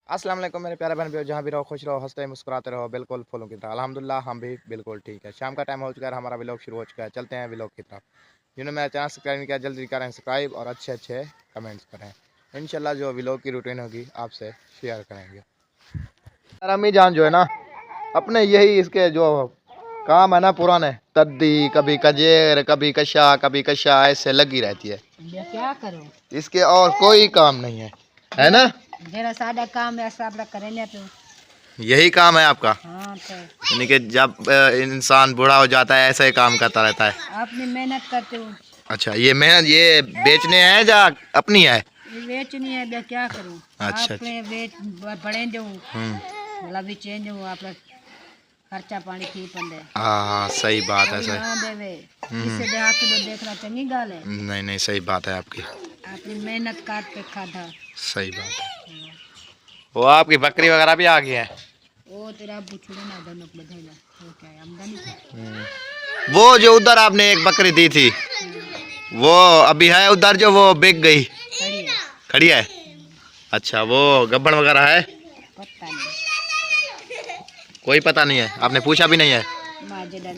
अस्सलाम वालेकुम मेरे प्यारे बहन, जहाँ भी रहो खुश रहो, हंसते मुस्कुराते रहो, बिल्कुल फूलों की तरह। अल्हम्दुलिल्लाह हम भी बिल्कुल ठीक है। शाम का टाइम हो चुका है, हमारा व्लॉग शुरू हो चुका है। चलते हैं व्लॉग की तरफ। जिन्होंने मेरा चैनल सब्सक्राइब नहीं किया जल्दी करें सब्सक्राइब और अच्छे अच्छे कमेंट्स करें। इंशाल्लाह जो व्लॉग की रूटीन होगी आपसे शेयर करेंगे। अम्मी जान जो है ना, अपने यही इसके जो काम है ना पुराने तद्दी, कभी कजेर, कभी कशा ऐसे लगी रहती है। क्या करो, इसके और कोई काम नहीं है ना? मेरा सादा काम है, सब करेंगे तो यही काम है आपका? हाँ, तो यानी कि जब इंसान बूढ़ा हो जाता है ऐसा ही काम करता रहता है। अपनी मेहनत करते हो। अच्छा, ये मेहनत ये बेचने है या अपनी है? ये बेचनी है, मैं क्या करूँ। अच्छा अपने बेच बड़े जो हम्म। लवी चेंज हो आप खर्चा पानी थी पंदे। हाँ सही बात है, सही। ना देवे जिससे देहात तो देखना चंगी गाल है। नहीं नहीं सही बात है आपकी। अपनी मेहनत काट पे खाधा। सही बात है। वो आपकी बकरी वगैरह भी आ गई है? वो तेरा बुछड़े ना दोनों बधाई वो क्या है आमदनी। वो जो उधर आपने एक बकरी दी थी वो अभी है उधर जो वो बिक गई? खड़ी है। खड़ी है? अच्छा, वो गब्बड़ वगैरह है? पता नहीं, कोई पता नहीं है, आपने पूछा भी नहीं है? माँ जड़ा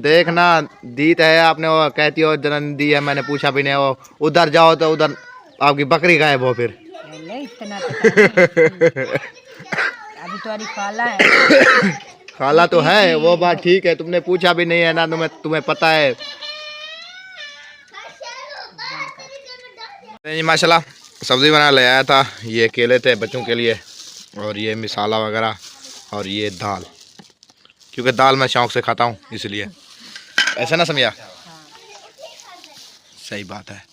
देखना दी तो है आपने, वो कहती हो जन्म दी है, मैंने पूछा भी नहीं। वो उधर जाओ तो उधर आपकी बकरी गायब हो फिर। इतना अभी तुम्हारी खाला है। खाला तो है, वो बात ठीक है, तुमने पूछा भी नहीं है ना, तुम्हें पता है। जी माशाल्लाह सब्जी बना ले आया था। ये केले थे बच्चों के लिए और ये मिसाला वगैरह और ये दाल, क्योंकि दाल मैं शौक से खाता हूँ इसलिए। ऐसा ना समझा? सही बात है।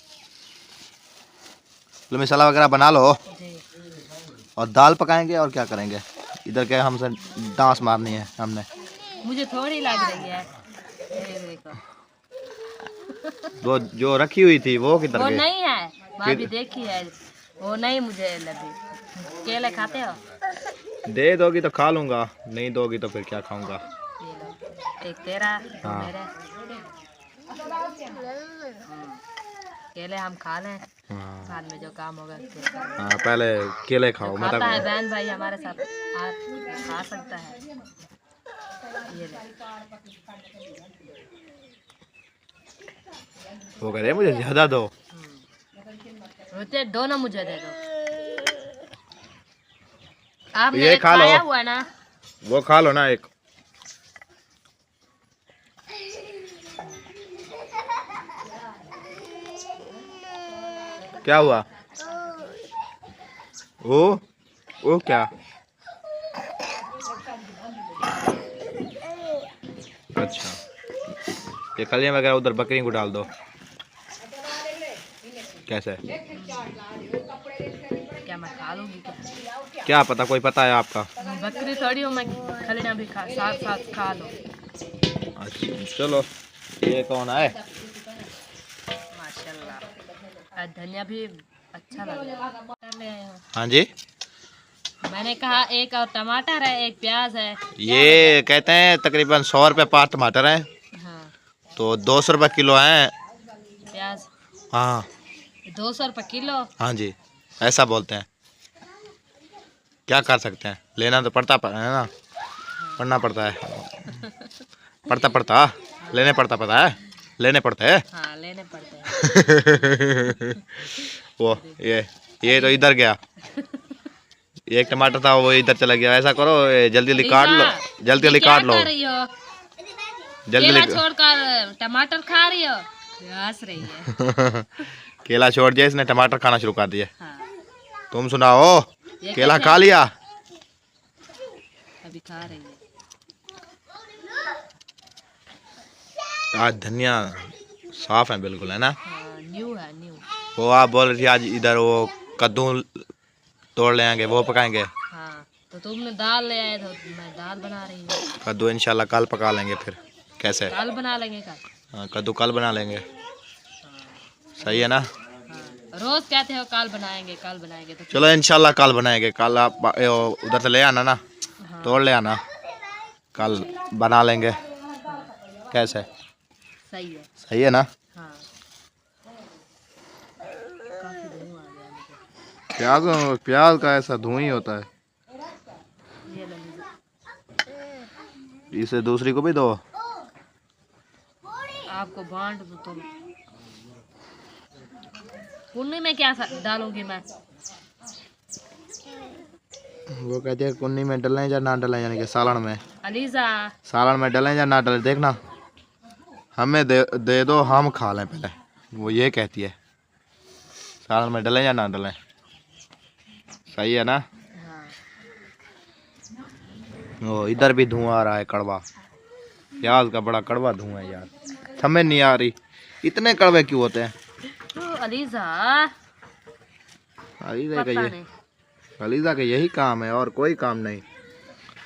तो मिसाला वगैरह बना लो और दाल पकाएंगे और क्या करेंगे। इधर क्या हमसे डांस मारनी है हमने। मुझे थोड़ी लग रही है। वो जो रखी हुई थी वो किधर वो गई? नहीं है, भाभी देखी है। वो नहीं मुझे लगी। केले खाते हो? दे दोगी तो खा लूंगा, नहीं दोगी तो फिर क्या खाऊंगा। ये लो, एक तेरा दो हाँ। मेरे। केले हम खा लें, हाँ, बाद में जो काम होगा हाँ पहले केले जो खाओ खाता है मतलब। बहन भाई हमारे साथ आप खा सकता है। ये ले। वो कह रहे मुझे ज्यादा दो। रोते दोनों मुझे दे दो। आपने ये एक खा लो, खाया हुआ ना? वो खा लो ना एक। क्या हुआ? वो क्या? अच्छा, ये खलियां वगैरह उधर बकरी को डाल दो। कैसे? क्या मैं खा लूंगी क्या? क्या पता, कोई पता है आपका? बकरी थोड़ी हूँ मैं, खलियां भी खा साथ साथ खा लो। अच्छा चलो, ये कौन है? माशाल्लाह, धनिया भी अच्छा लग रहा है। हाँ जी, मैंने कहा एक और टमाटर है, एक प्याज है। ये कहते हैं तकरीबन 100 रुपये पाव टमाटर हैं, हाँ, तो 200 रुपये किलो हैं प्याज हाँ 200 रुपये किलो। हाँ जी, ऐसा बोलते हैं। क्या कर सकते हैं, लेना तो पड़ता है ना, पढ़ना पड़ता है। पड़ता लेने पड़ता है, लेने पड़ते हैं। हाँ, लेने पड़ते हैं। वो ये तो इधर गया, एक टमाटर था वो इधर चला गया। ऐसा करो जल्दी जल्दी काट लो, जल्दी जल्दी काट लो, जल्दी केला जल्दी। छोड़कर टमाटर खा रही हो? हंस रही है। केला छोड़ दिया इसने, टमाटर खाना शुरू कर दिया। हाँ, तुम सुनाओ, ये केला कैसे खा लिया? अभी खा रही है। आज धनिया साफ है बिल्कुल, है ना? हाँ, न्यू है न्यू। वो आप बोल रही थी आज इधर वो कद्दू तोड़ ले आएंगे, वो पकाएंगे। हाँ, तो तुमने दाल ले आए तो मैं दाल बना रही हूँ। कद्दू इंशाल्लाह कल पका लेंगे फिर। कैसे? कल बना लेंगे कल। हाँ, कद्दू कल बना लेंगे। सही है ना? हाँ, रोज कहते हो कल बनाएंगे कल बनाएंगे, तो चलो इंशाल्लाह कल बनाएंगे। कल आप उधर से ले आना ना, हाँ, तोड़ ले आना, कल बना लेंगे। कैसे? सही है। सही है ना? हाँ, काफी धुआं आ गया मुझे। प्याज का ऐसा धुआं ही होता है। ये लो लीजिए। इसे दूसरी को भी दो। आपको बांट दूँ तो कुन्नी में क्या डालूंगी मैं? वो कहती है कुन्नी में डलें या ना डलें, यानी कि सालन में। अलीजा सालन में डलें या ना डलें, देखना हमें दे दो, हम खा लें पहले। वो ये कहती है सालन में डलें या ना डलें। सही है ना? हाँ। ओ इधर भी धुआं आ रहा है कड़वा। प्याज का बड़ा कड़वा धुआं है यार, समझ नहीं आ रही इतने कड़वे क्यों होते हैं। तो अलीजा अलीजा का पता ये नहीं, अलीजा का यही काम है और कोई काम नहीं।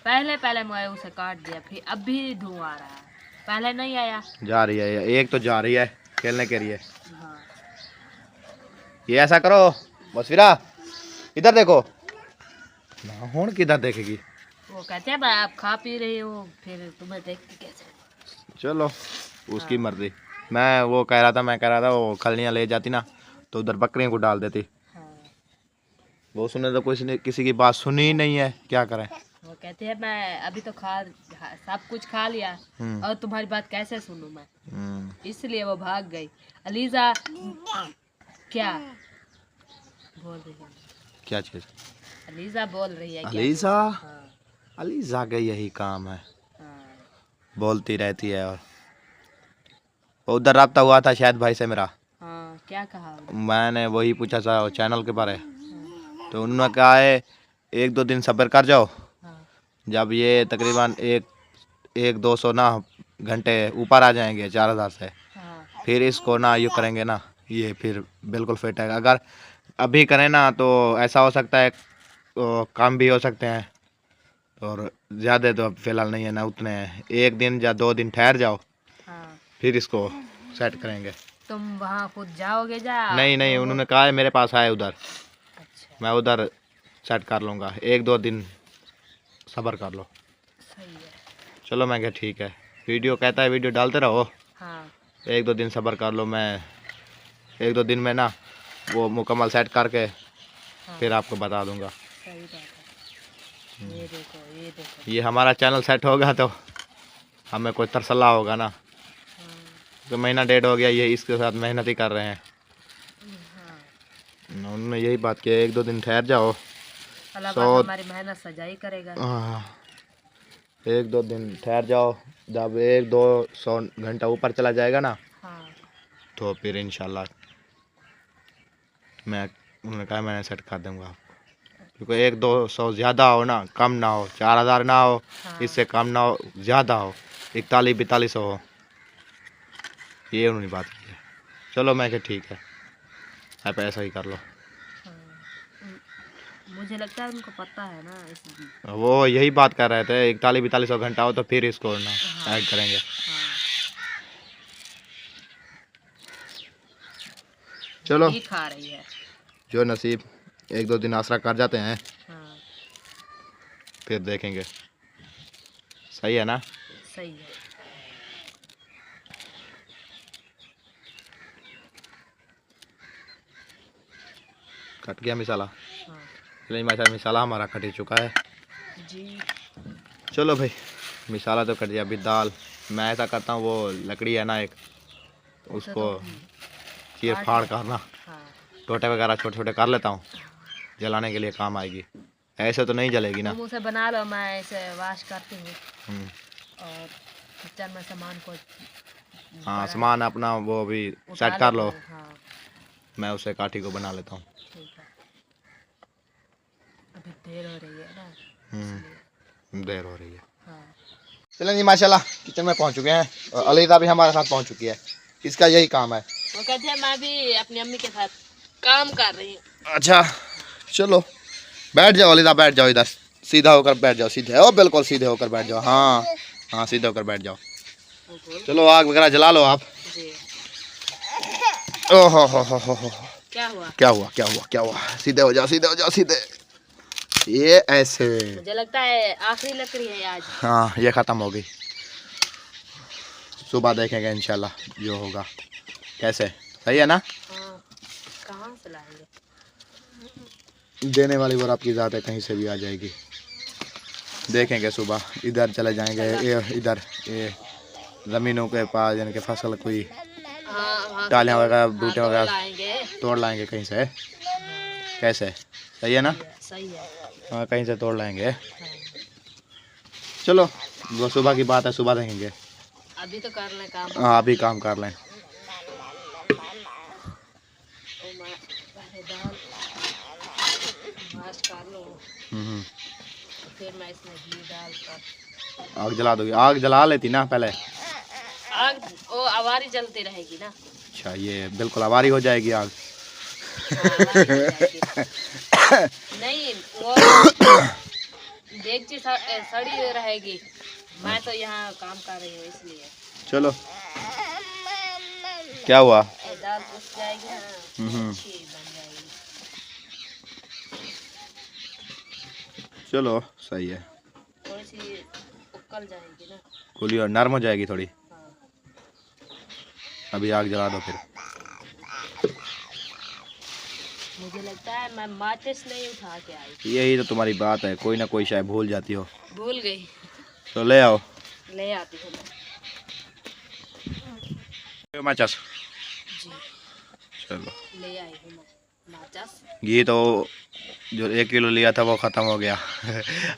पहले मैं उसे काट दिया, फिर अब भी धुआं आ रहा है, पहले नहीं आया। जा रही है, एक तो जा रही है खेलने के लिए। हाँ। ये ऐसा करो बसवीरा, इधर देखो ना, होन किधर देखेगी। वो कहते हैं आप खा पी रही हो, फिर तुम्हें देख के कैसे। चलो उसकी मर्जी। मैं कह रहा था वो खलनियाँ ले जाती ना तो उधर बकरियों को डाल देती। हाँ। वो उसने तो किसी की बात सुनी ही नहीं है, क्या करें। वो कहते हैं मैं अभी तो सब कुछ खा लिया और तुम्हारी बात कैसे सुनूं मैं, इसलिए वो भाग गई। अलीजा क्या बोल रही है? क्या चीज? अलीजा बोल रही है क्या? अलीजा? हाँ। अलीजा का यही काम है, हाँ। बोलती रहती है। और उधर राब्ता हुआ था शायद भाई से मेरा। हाँ, क्या कहा? मैंने वही पूछा था चैनल के बारे, तो उन्होंने कहा है 1-2 दिन सब्र कर जाओ। हाँ। जब ये तकरीबन 100-200 ना घंटे ऊपर आ जाएंगे 4000 से, हाँ। फिर इसको ना यूँ करेंगे ना, ये फिर बिल्कुल फिट है। अगर अभी करें ना तो ऐसा हो सकता है कम भी हो सकते हैं, और ज़्यादा तो अब फिलहाल नहीं है ना उतने हैं। 1 दिन या 2 दिन ठहर जाओ, हाँ। फिर इसको सेट करेंगे। तुम वहाँ खुद जाओगे जा? नहीं, उन्होंने कहा है मेरे पास आए उधर, अच्छा। मैं उधर सेट कर लूँगा। 1-2 दिन सब्र कर लो। सही है। चलो मैं क्या, ठीक है, वीडियो कहता है वीडियो डालते रहो। हाँ। 1-2 दिन सब्र कर लो, मैं 1-2 दिन में ना वो मुकम्मल सेट करके हाँ। फिर आपको बता दूंगा। सही बात है। ये देखो ये हमारा चैनल सेट होगा तो हमें कोई तरसला होगा ना। हाँ। तो महीना 1.5 हो गया ये इसके साथ मेहनत ही कर रहे हैं। हाँ। उन्होंने यही बात की 1-2 दिन ठहर जाओ। अल्लाह पाक हमारी मेहनत सजाई करेगा। 1-2 दिन ठहर जाओ, जब 100-200 घंटा ऊपर चला जाएगा ना, हाँ। तो फिर इंशाल्लाह उन्होंने कहा मैंने सेट कर दूंगा। क्योंकि 100-200 ज़्यादा हो ना, कम ना हो, 4000 ना हो, हाँ। इससे कम ना हो, ज़्यादा हो, 41-4200 हो, ये उन्होंने बात की है। चलो मैं क्या, ठीक है, आप ऐसा ही कर लो। मुझे लगता है उनको पता है ना, इसलिए वो यही बात कर रहे थे 41-4200 घंटा हो तो फिर इसको ना हाँ। ऐड करेंगे। हाँ। चलो ये खा रही है। जो नसीब, 1-2 दिन आसरा कर जाते हैं, हाँ। फिर देखेंगे। सही है ना? सही है। कट गया मिसाला। हाँ। चलिए माशा मिसाला हमारा कट ही चुका है जी। चलो भाई, मिसाला तो कट गया। अभी दाल मैं ऐसा करता हूँ, वो लकड़ी है ना एक, उसको चीर फाड़ करना, हाँ। टोटे वगैरह छोटे छोटे कर लेता हूँ, जलाने के लिए काम आएगी। ऐसे तो नहीं जलेगी ना। तुम उसे बना लो, मैं इसे वॉश करती हूँ हम्म। और किचन में सामान को हाँ, सामान अपना वो भी सेट कर लो। हाँ। मैं उसे काठी को बना लेता हूँ। ठीक है। अभी देर हो रही है ना, देर हो रही है। हाँ। चलें जी, माशाल्लाह किचन में पहुँच चुके हैं और अलीदा भी हमारे साथ पहुँच चुकी है। इसका यही काम है। वो कहते हैं मैं भी अपनी अम्मी के साथ काम कर रही हूँ। अच्छा चलो बैठ जाओ अलीदा, बैठ जाओ इधर, सीधा होकर बैठ जाओ, सीधे हो, बिल्कुल सीधे होकर बैठ जाओ। हाँ हाँ, सीधे होकर बैठ जाओ। चलो आग वगैरह जला लो आप। जी। ओहो हो। क्या हुआ? क्या हुआ क्या हुआ क्या हुआ? सीधे हो जाओ, सीधे हो जाओ, सीधे। ये ऐसे। मुझे लगता है आखिरी लकड़ी है आज। हाँ, ये ख़त्म हो गई। सुबह देखेंगे इंशाल्लाह जो होगा। कैसे, सही है ना? हाँ। कहाँ से लाएंगे? देने वाली बार आपकी ज़ात है, कहीं से भी आ जाएगी। देखेंगे सुबह इधर चले जाएंगे, इधर ये ज़मीनों के पास, यानी कि फसल कोई हाँ डालियाँ वगैरह बूटे तोड़ वगैरह लाएंगे। तोड़ लाएंगे कहीं से। कैसे, सही है ना? सही है। हाँ, कहीं से तोड़ लाएंगे। हाँ। चलो वो सुबह की बात है, सुबह देखेंगे। अभी तो कर लें काम। हाँ, अभी काम कर लें। पहले दाल माश कर लो, फिर मैं इसमें घी डाल कर। आग जला दोगी? आग जला लेती ना पहले? आग वो आवारी जलती रहेगी ना। अच्छा, ये बिल्कुल आवारी हो जाएगी आग। आवारी हो जाएगी। नहीं वो देगची सड़ी रहेगी। मैं तो यहाँ काम कर रही हूँ इसलिए। चलो, क्या हुआ? ये दाल उस जाएगी ना, अच्छी बन जाएगी। चलो सही है, थोड़ी सी उकल जाएगी ना। गोली और नरम हो जाएगी थोड़ी। हाँ। अभी आग जला दो फिर। मुझे लगता है मैं माचिस नहीं उठा के आई। यही तो तुम्हारी बात है, कोई ना कोई शायद भूल जाती हो। भूल गई। तो ले आओ। ले आती हूँ मैं। माचस। जी चलो ले आई हूँ मैं माचिस। घी तो जो 1 किलो लिया था वो ख़त्म हो गया।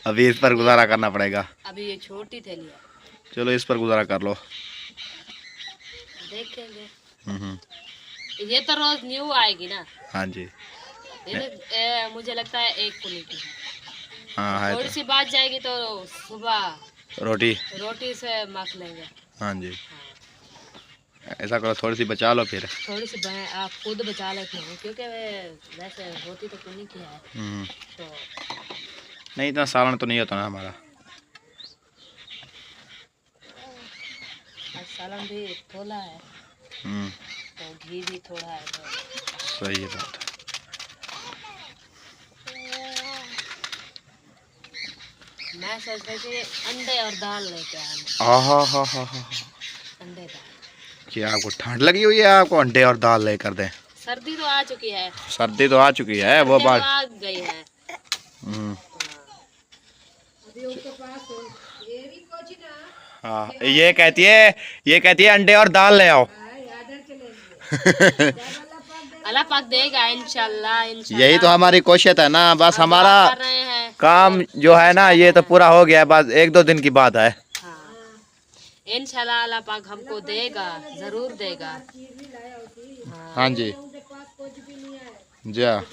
अभी इस पर गुजारा करना पड़ेगा। अभी ये छोटी थैली है। चलो इस पर गुजारा कर लो। देखेंगे। ये तो रोज न्यू आएगी ना। हाँ जी। मुझे लगता है 1 कुली की। हाँ है थोड़ी तो। सी बात जाएगी तो सुबह रोटी से मख लेंगे। हाँ जी। हाँ। ऐसा करो, थोड़ी सी बचा लो फिर। थोड़ी सी आप खुद बचा लेते हो क्योंकि वैसे होती तो कुली की है। तो नहीं, इतना सालन तो नहीं होता ना हमारा। सालन भी थोड़ा है तो घी भी थोड़ा है तो सही है बात। मैं सोच रही थी अंडे और दाल लेके आना। हाँ, अंडे दाल। क्या आपको ठंड लगी हुई है? आपको अंडे और दाल लेकर दें? सर्दी तो आ चुकी है। सर्दी तो आ चुकी है, वो बात आ गई है। हाँ, ये कहती है अंडे और दाल ले आओ। अल्लाह पाक देगा इंशाल्लाह। यही तो हमारी कोशिश है ना, बस हमारा कर रहे हैं। काम जो है ना ये तो पूरा हो गया है, बस 1-2 दिन की बात है। हाँ। इंशाल्लाह अल्लाह पाक हमको देगा, जरूर देगा। हाँ जी जी हाँ,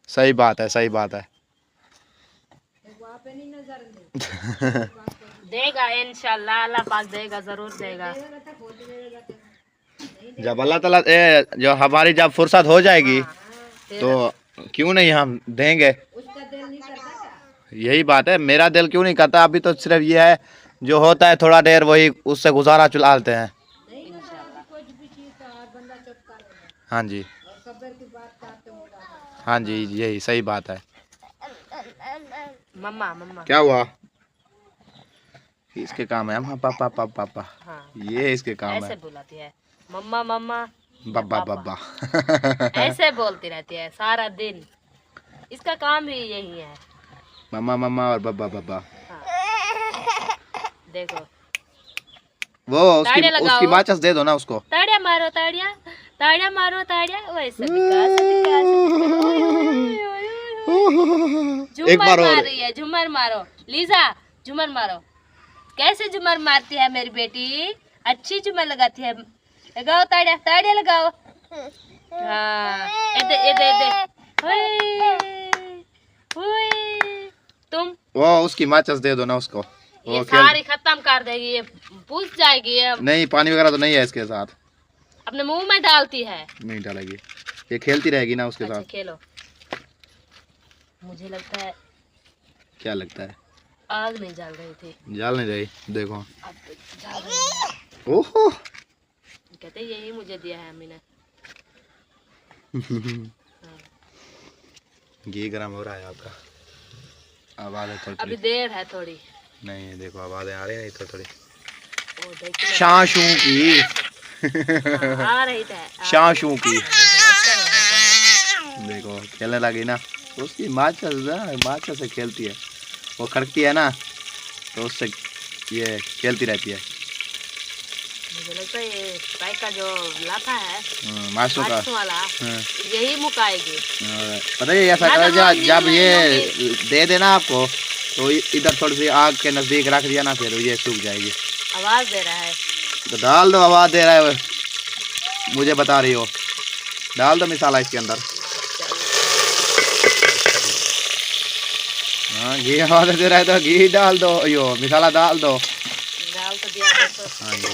सही बात है, सही बात है। देगा इंशाल्लाह, अल्लाह पाक देगा, जरूर देगा। जब अल्लाह ताला जो हमारी जब फुर्सत हो जाएगी तो क्यों नहीं हम देंगे। यही बात है, मेरा दिल क्यों नहीं करता। अभी तो सिर्फ ये है जो होता है थोड़ा देर, वही उससे गुजारा चलाते हैं। हाँ जी, हाँ जी, यही सही बात है। मम्मा मम्मा क्या हुआ? इसके काम है हम पापा पापा पापा। हाँ। ये इसके काम ऐसे है। बुलाती है मम्मा मम्मा बब्बा बब्बा। ऐसे बोलती रहती है सारा दिन। इसका काम ही यही है, मम्मा मम्मा और बब्बा बब्बा। हाँ। देखो वो उसकी माचिस दे दो ना उसको। ताड़िया मारो, ताड़िया ताड़िया मारो, ताड़िया वैसे झूमर मार रही है। झूमर मारो लीजा, झूमर मारो। कैसे झूमर मारती है मेरी बेटी, अच्छी झूमर लगाती है। लगाओ ताड़िया, ताड़िया लगाओ। हाँ तुम वो उसकी माचिस दे दो ना उसको। ये सारी खत्म कर देगी, ये पूछ जाएगी। ये नहीं, पानी वगैरह तो नहीं है इसके साथ। अपने मुंह में डालती है। नहीं डालेगी, ये खेलती रहेगी ना उसके साथ। खेलो। मुझे लगता है, क्या लगता है? आग नहीं जल रही थी। जल नहीं रही, देखो। अब तो जल रही है। ओहो। कहते यही मुझे दिया है अम्मी ने। घी गरम हो रहा है आपका। आवाज है थोड़ी। अभी देर है थोड़ी। नहीं देखो, आवाजें आ रही है थोड़ी थोड़ी शाशू की। आ रही है शाशू की। देखो खेलने लगी ना, उसकी माचिस से खेलती है। वो खड़कती है ना, तो उससे ये खेलती रहती है। मुझे लगता है ये बाइक का जो लाता है मासू का माचू वाला हाँ। यही मुकाएगी। पता है ऐसा ना करो, तो वो जब नींद ये में दे देना आपको, तो इधर थोड़ी सी आग के नजदीक रख दिया ना, फिर ये सूख जाएगी। आवाज दे रहा है। तो डाल दो, आवाज दे रहा है वो, मुझे बता रही हो। डाल दो मिसाला इसके अंदर। हाँ घी आवाज दे रहा है तो घी डाल दो, यो मिसाला डाल दो। डाल तो दिया, देखो हाँ जी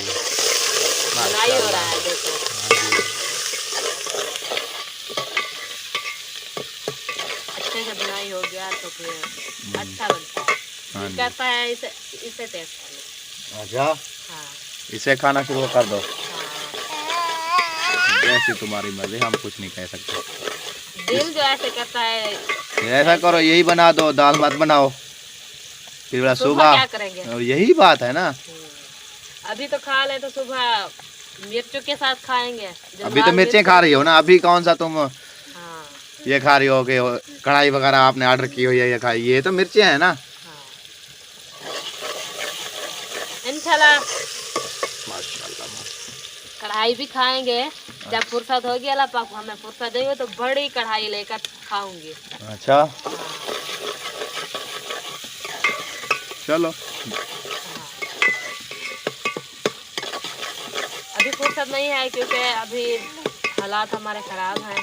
बुनाई हो रहा है, देखो अच्छे से बुनाई हो गया तो फिर अच्छा बनता है। हाँ जी कहता है इसे इसे टेस्ट कर लो। अच्छा, हाँ इसे खाना शुरू कर दो, हाँ। जैसी तुम्हारी मर्जी, हम कुछ नहीं कह सकते। दिल जो ऐसे करता है। ऐसा करो, यही बना दो, दाल मत बनाओ फिर बड़ा सुबह क्या सुबह। करेंगे? और यही बात है ना, अभी तो खा ले तो सुबह मिर्चों के साथ खाएंगे। जब अभी तो लाल मिर्चें मिर्च खा रही हो ना, अभी कौन सा तुम हाँ ये खा रही हो कि कढ़ाई वगैरह आपने ऑर्डर की हो या ये खाई, ये तो मिर्चें हैं ना। हाँ इंशाल्लाह माशाल्लाह। कढ़ाई भी खाएंगे। जब फुर्सत होगी, अल्लाह पाक हमें फुर्सत देंगे तो बड़ी कढ़ाई लेकर खाऊंगी। अच्छा हाँ चलो, हाँ। अभी फुर्सत नहीं है क्योंकि अभी हालात हमारे खराब हैं।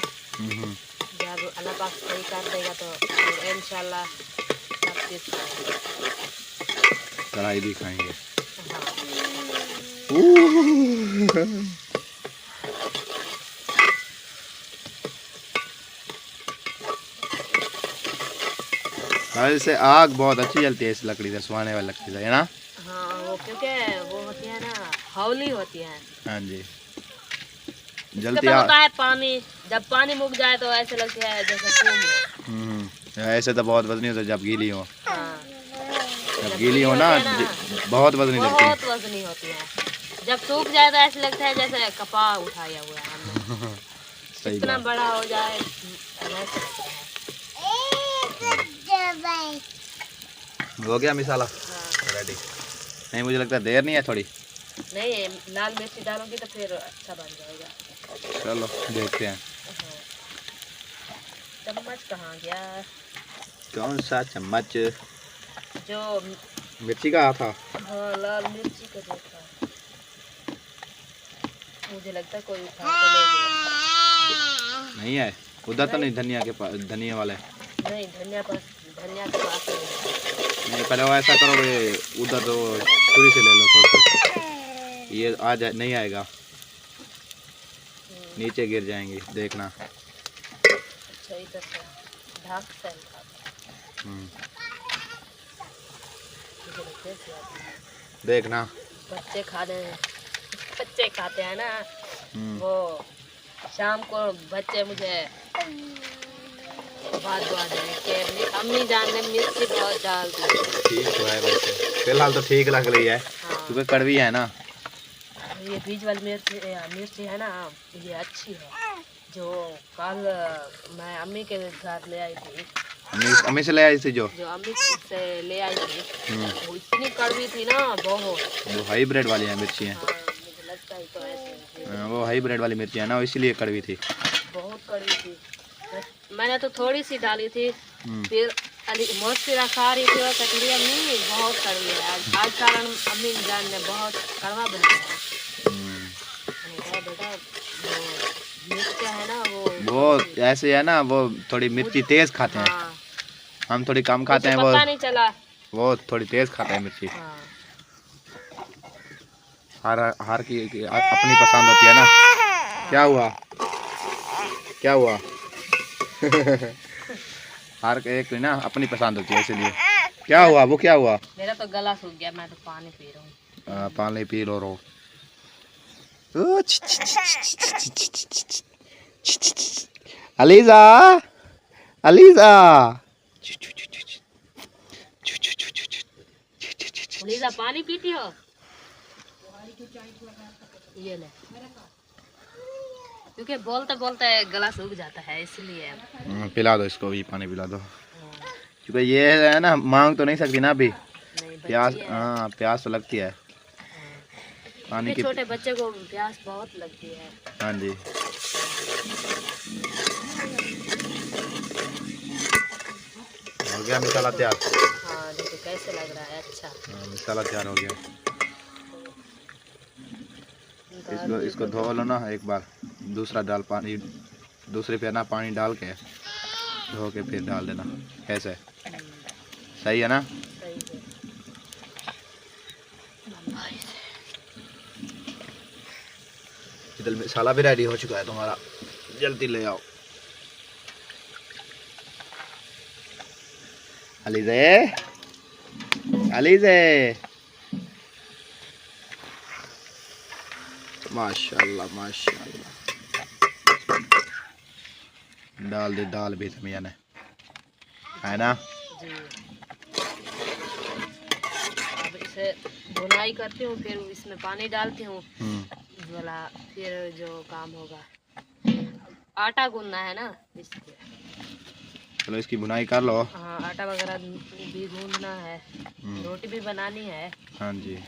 जब अल्लाह पाक सही कर देगा तो फिर इंशाल्लाह सब चीज़ खाएंगे। कढ़ाई भी खाएंगे। से आग बहुत अच्छी जलती है इस लकड़ी से, सुहाने वाली लकड़ी से, है ना। हाँ वो क्योंकि वो होती है ना, हौली होती है। हाँ जी, इसका जलती तो होता है पानी, जब पानी मुक जाए तो ऐसे लगती है जैसे फूल हो। ऐसे तो बहुत वजनी होता है जब गीली हो। हाँ जब गीली हो ना, होती है ना, बहुत वजनी लगती है। बहुत वजनी होती है। जब सूख जाए तो ऐसे लगता है जैसे कपाह उठाया हुआ है हमने। सही इतना बात। बड़ा हो जाए वैसे लगता है। हो गया मिसाला हाँ। रेडी? नहीं, मुझे लगता है देर नहीं है थोड़ी। नहीं लाल मिर्ची डालोगी तो फिर अच्छा बन जाएगा। चलो देखते हैं। हाँ। चम्मच कहाँ गया? कौन सा चम्मच? जो मिर्ची का था। हाँ लाल मिर्ची का जो था, मुझे लगता है कोई उठा के ले गया। नहीं है उधर तो नहीं, धनिया के पास, धनिया वाले नहीं धनिया के पास नहीं। नहीं। पहले वो ऐसा करो, ये उधर तो छुरी से ले लो थोड़ी, ये आ जाए, नहीं आएगा, नीचे गिर जाएंगी, देखना। अच्छा इधर से ढाक से उठाता। मुझे लगता है कि देखना। बच्चे बच्चे खाते हैं ना, वो शाम को बच्चे मुझे बात दुआ दें कि अम्मी जान ने मिर्ची बहुत डाल दी। ठीक तो है वैसे, फिलहाल तो ठीक लग रही है हाँ। क्योंकि कड़वी है ना। ये बीज वाली मिर्ची है ना, ये अच्छी है। जो कल मैं अम्मी के घर ले आई थी, अम्मी से ले आई थी जो अम्मी से ले आई थी, वो इतनी कड़वी थी ना बहुत। वो हाईब्रिड वाली है मिर्ची है। हाँ, मुझे लगता है तो ऐसे वो हाईब्रिड वाली मिर्ची है ना, इसलिए कड़वी थी। बहुत कड़वी थी। मैंने तो थोड़ी सी डाली थी, फिर मोस्टिरा खा रही थी और कटोरी अम्मी बहुत कड़वी है, आज कारण अम्मी जान ने बहुत कड़वा बनाया है। बेटा वो मिर्च है ना, वो ऐसे है ना, वो थोड़ी मिर्ची तेज खाते हैं। हाँ, हम थोड़ी कम खाते हैं, पता नहीं चला। वो थोड़ी तेज खाते हैं मिर्ची। हाँ। हर की अपनी पसंद होती है ना। क्या हुआ? क्या हुआ? हर एक की ना अपनी पसंद होती है, इसलिए। क्या हुआ? वो क्या हुआ? मेरा तो गला सूख गया, मैं तो पानी पी रहा हूँ। पानी पी लो रो। अलीजा, अलीजा, लीजा पानी पीती हो? ये ले, क्योंकि बोलते बोलते गला सूख जाता है, इसलिए पिला दो इसको भी, पानी पिला दो। क्योंकि ये है ना, मांग तो नहीं सकती ना अभी, नहीं प्यास, बच्ची है। हाँ प्यास तो लगती है पानी इतने की। छोटे बच्चे को प्यास बहुत लगती है। हाँ जी, हो गया मसाला तैयार। हाँ देखो कैसे लग रहा है, अच्छा। हाँ, मसाला तैयार हो गया। इसको दाल इसको को धो लो ना एक बार, दूसरा डाल पानी, दूसरे पे ना पानी डाल के धो के फिर डाल देना। कैसे, सही है ना? सही है। इधर मसाला भी रेडी हो चुका है तुम्हारा, जल्दी ले आओ। अलीज़े, अलीज़े, माशाल्लाह माशाल्लाह, डाल दी दाल भी मियाँ ने, है ना? जी। अब इसे भुनाई करती हूँ, फिर इसमें पानी डालती हूँ वाला, फिर जो काम होगा आटा गूंदना है ना इसलिए। चलो इसकी बुनाई कर लो। हाँ आटा वगैरह भी गूंदना है, रोटी भी बनानी है। हाँ जी,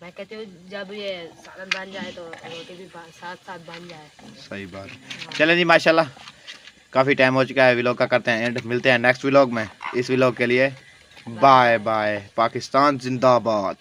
मैं कहती हूँ जब ये सालन बन जाए तो रोटी भी साथ साथ बन जाए। सही बात। चलें जी, माशाल्लाह काफ़ी टाइम हो चुका है, व्लॉग का करते हैं एंड, मिलते हैं नेक्स्ट व्लॉग में। इस व्लॉग के लिए बाय बाय, पाकिस्तान जिंदाबाद।